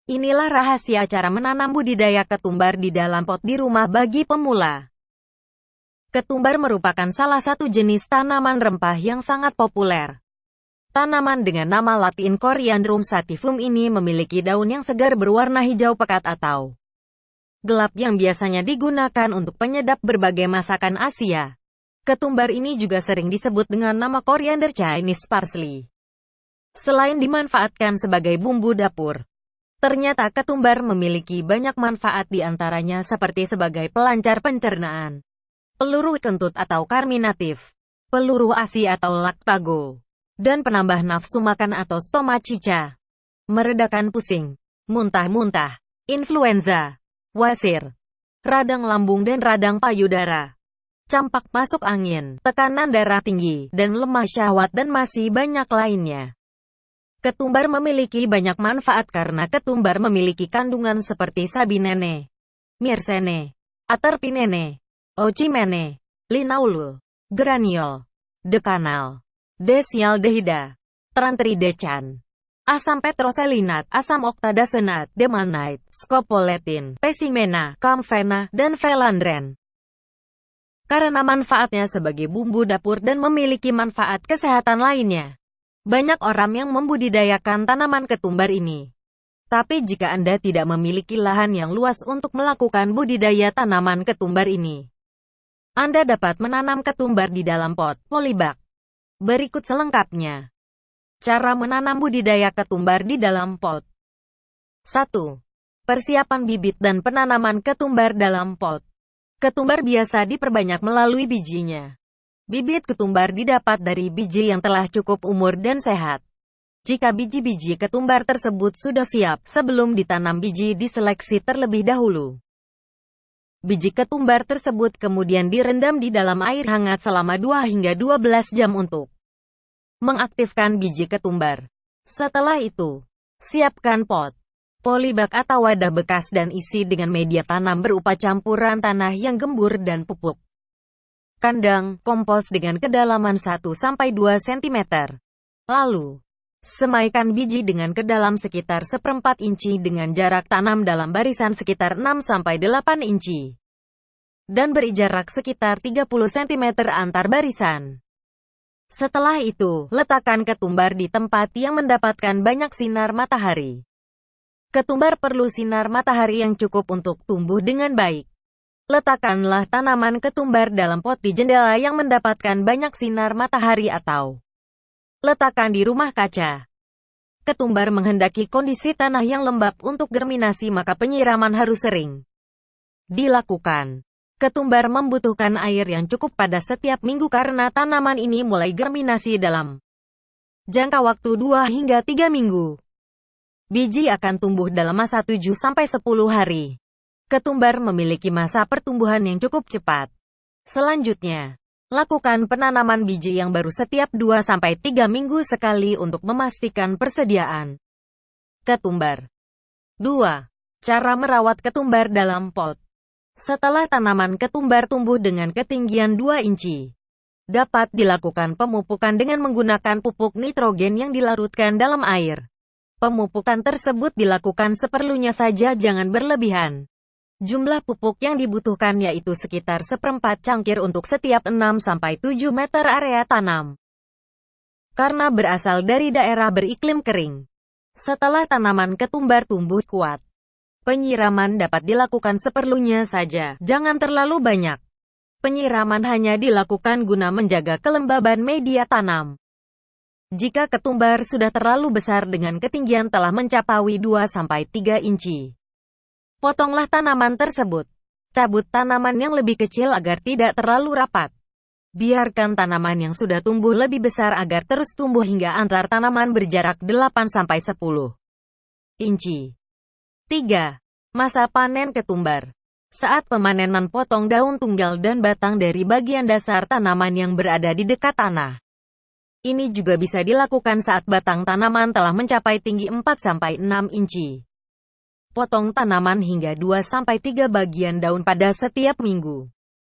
Inilah rahasia cara menanam budidaya ketumbar di dalam pot di rumah bagi pemula. Ketumbar merupakan salah satu jenis tanaman rempah yang sangat populer. Tanaman dengan nama latin Coriandrum sativum ini memiliki daun yang segar berwarna hijau pekat atau gelap yang biasanya digunakan untuk penyedap berbagai masakan Asia. Ketumbar ini juga sering disebut dengan nama Coriander Chinese parsley. Selain dimanfaatkan sebagai bumbu dapur, ternyata ketumbar memiliki banyak manfaat di antaranya seperti sebagai pelancar pencernaan, peluru kentut atau karminatif, peluru ASI atau laktago, dan penambah nafsu makan atau stomachicha, meredakan pusing, muntah-muntah, influenza, wasir, radang lambung dan radang payudara, campak masuk angin, tekanan darah tinggi, dan lemah syahwat dan masih banyak lainnya. Ketumbar memiliki banyak manfaat karena ketumbar memiliki kandungan seperti sabinene, myrcene, aterpinene, ocimene, linalool, geraniol, dekanal, desialdehida, trantridecan, asam petroselinat, asam oktadasenat, demanite, scopoletin, pesimena, kamfena, dan felandren. Karena manfaatnya sebagai bumbu dapur dan memiliki manfaat kesehatan lainnya, banyak orang yang membudidayakan tanaman ketumbar ini. Tapi jika Anda tidak memiliki lahan yang luas untuk melakukan budidaya tanaman ketumbar ini, Anda dapat menanam ketumbar di dalam pot polybag. Berikut selengkapnya. Cara menanam budidaya ketumbar di dalam pot. 1. Persiapan bibit dan penanaman ketumbar dalam pot. Ketumbar biasa diperbanyak melalui bijinya. Bibit ketumbar didapat dari biji yang telah cukup umur dan sehat. Jika biji-biji ketumbar tersebut sudah siap, sebelum ditanam biji diseleksi terlebih dahulu. Biji ketumbar tersebut kemudian direndam di dalam air hangat selama 2 hingga 12 jam untuk mengaktifkan biji ketumbar. Setelah itu, siapkan pot, polybag atau wadah bekas dan isi dengan media tanam berupa campuran tanah yang gembur dan pupuk kandang, kompos dengan kedalaman 1-2 cm. Lalu, semaikan biji dengan kedalam sekitar 1/4 inci dengan jarak tanam dalam barisan sekitar 6-8 inci. Dan beri jarak sekitar 30 cm antar barisan. Setelah itu, letakkan ketumbar di tempat yang mendapatkan banyak sinar matahari. Ketumbar perlu sinar matahari yang cukup untuk tumbuh dengan baik. Letakkanlah tanaman ketumbar dalam pot di jendela yang mendapatkan banyak sinar matahari atau letakkan di rumah kaca. Ketumbar menghendaki kondisi tanah yang lembab untuk germinasi, maka penyiraman harus sering dilakukan. Ketumbar membutuhkan air yang cukup pada setiap minggu karena tanaman ini mulai germinasi dalam jangka waktu 2 hingga 3 minggu. Biji akan tumbuh dalam masa 7-10 hari. Ketumbar memiliki masa pertumbuhan yang cukup cepat. Selanjutnya, lakukan penanaman biji yang baru setiap 2-3 minggu sekali untuk memastikan persediaan ketumbar. 2. Cara merawat ketumbar dalam pot. Setelah tanaman ketumbar tumbuh dengan ketinggian 2 inci, dapat dilakukan pemupukan dengan menggunakan pupuk nitrogen yang dilarutkan dalam air. Pemupukan tersebut dilakukan seperlunya saja, jangan berlebihan. Jumlah pupuk yang dibutuhkan yaitu sekitar 1/4 cangkir untuk setiap 6-7 meter area tanam. Karena berasal dari daerah beriklim kering, setelah tanaman ketumbar tumbuh kuat, penyiraman dapat dilakukan seperlunya saja, jangan terlalu banyak. Penyiraman hanya dilakukan guna menjaga kelembaban media tanam. Jika ketumbar sudah terlalu besar dengan ketinggian telah mencapai 2-3 inci, potonglah tanaman tersebut. Cabut tanaman yang lebih kecil agar tidak terlalu rapat. Biarkan tanaman yang sudah tumbuh lebih besar agar terus tumbuh hingga antar tanaman berjarak 8-10 inci. 3. Masa panen ketumbar. Saat pemanenan, potong daun tunggal dan batang dari bagian dasar tanaman yang berada di dekat tanah. Ini juga bisa dilakukan saat batang tanaman telah mencapai tinggi 4-6 inci. Potong tanaman hingga 2-3 bagian daun pada setiap minggu.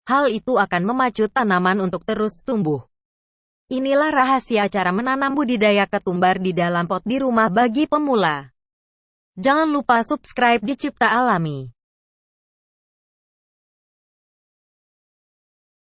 Hal itu akan memacu tanaman untuk terus tumbuh. Inilah rahasia cara menanam budidaya ketumbar di dalam pot di rumah bagi pemula. Jangan lupa subscribe di Cipta Alami.